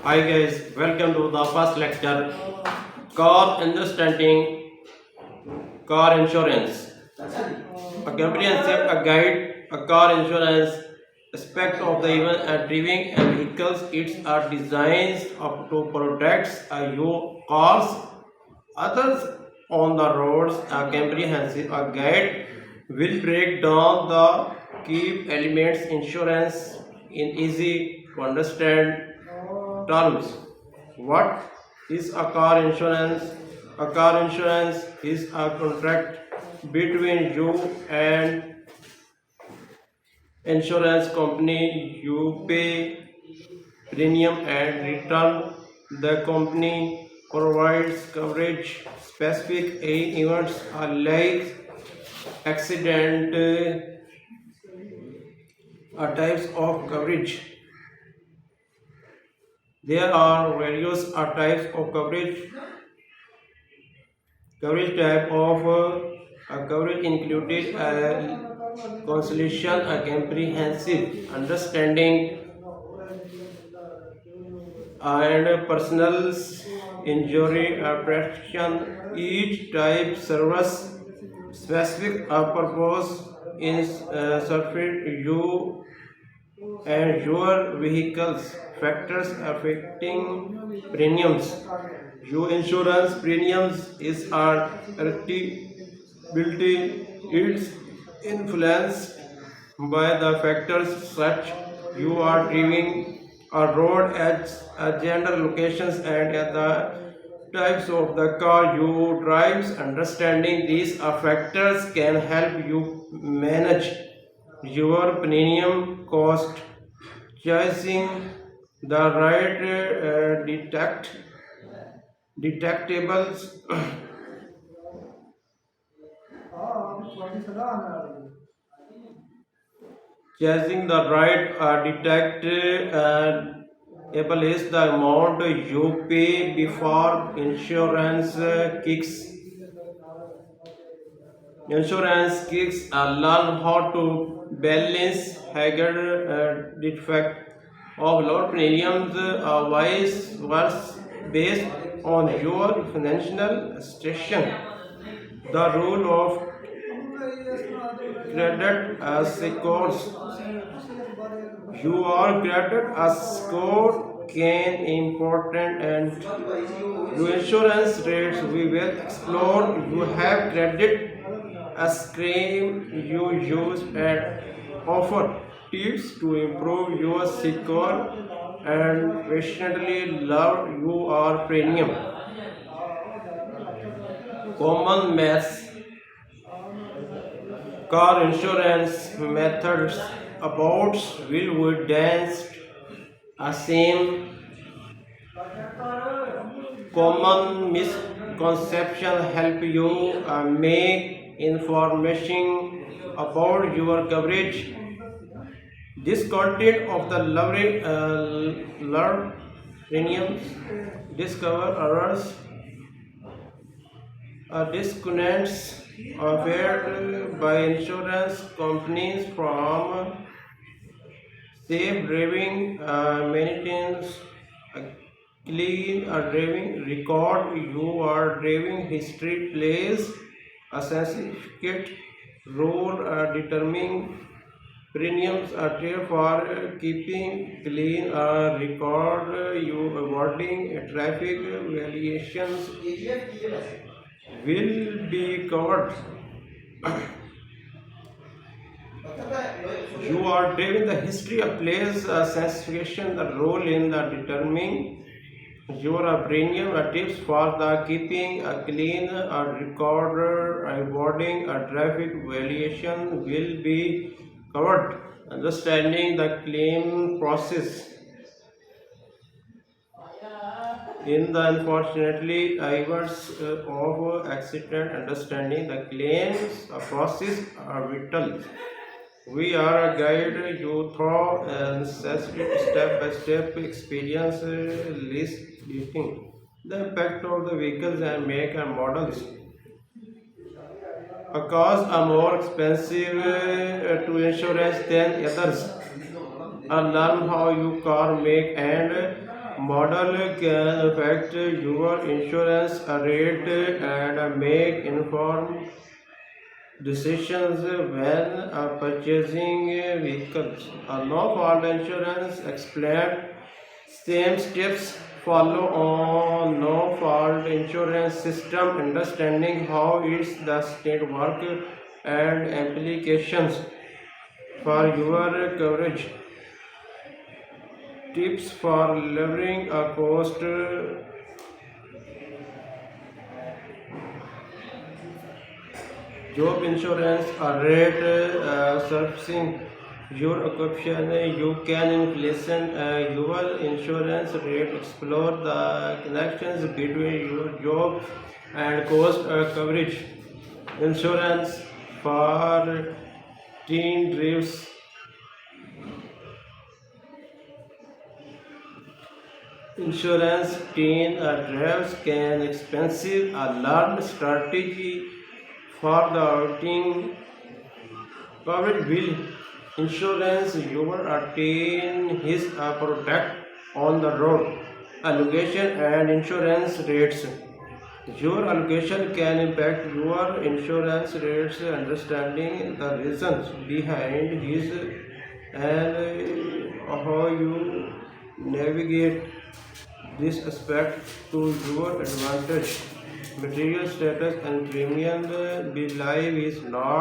Hi guys, welcome to the first lecture. Car understanding car insurance. A comprehensive a guide, a car insurance aspect of the even driving and vehicles. It's are designed to protect your cars, others on the roads. A comprehensive a guide will break down the key elements insurance in easy to understand terms. What is a car insurance? A car insurance is a contract between you and insurance company. You pay premium and return. The company provides coverage. Specific events are like accident types of coverage. There are various types of coverage. Coverage type of coverage included consolation, a comprehensive understanding, and personal injury protection. Each type serves specific purpose in serving you and your vehicles. Factors affecting premiums. Your insurance premiums is are predictability. It's influenced by the factors such you are driving a road as gender locations and the types of the car you drive. Understanding these factors can help you manage your premium cost. Choosing the right detectables. Choosing the right detectable is the amount you pay before insurance kicks. Insurance kicks learn how to balance higher defect of low premiums, vice versa, based on your financial situation. The rule of credit scores. You are credit score can important and your insurance rates we will explore. You have credit a screen you use and offer tips to improve your score and passionately love your premium. Common mass car insurance methods about will we dance a same common misconception help you make information about your coverage. This content of the learn premiums discover errors disconnects offered by insurance companies from safe driving maintains a clean driving record. Your driving history plays a significant role determining premiums are there for keeping clean record. You avoiding traffic violations will be covered. You are driving the history of plays satisfaction the role in the determining your premium tips for the keeping a clean recorder avoiding a traffic violation will be covered. Understanding the claim process in the unfortunately events of accident. Understanding the claims process are vital. We are a guide you through and step-by-step experience listing the impact of the vehicles and make and models. Cars are more expensive to insurance than others. Learn how you car make and model can affect your insurance rate and make informed decisions when purchasing vehicles. A no-fault insurance explained same steps follow on no-fault insurance system, understanding how it's the state work and implications for your coverage. Tips for lowering a cost. Job insurance, a rate servicing your occupation, you can inflation your insurance rate. Explore the connections between your job and cost coverage. Insurance for teen drives. Insurance teen drives can expensive. A learned strategy for the outing coverage will insurance your attain his product on the road. Allocation and insurance rates. Your allocation can impact your insurance rates. Understanding the reasons behind his and how you navigate this aspect to your advantage. Material status and premium belief is not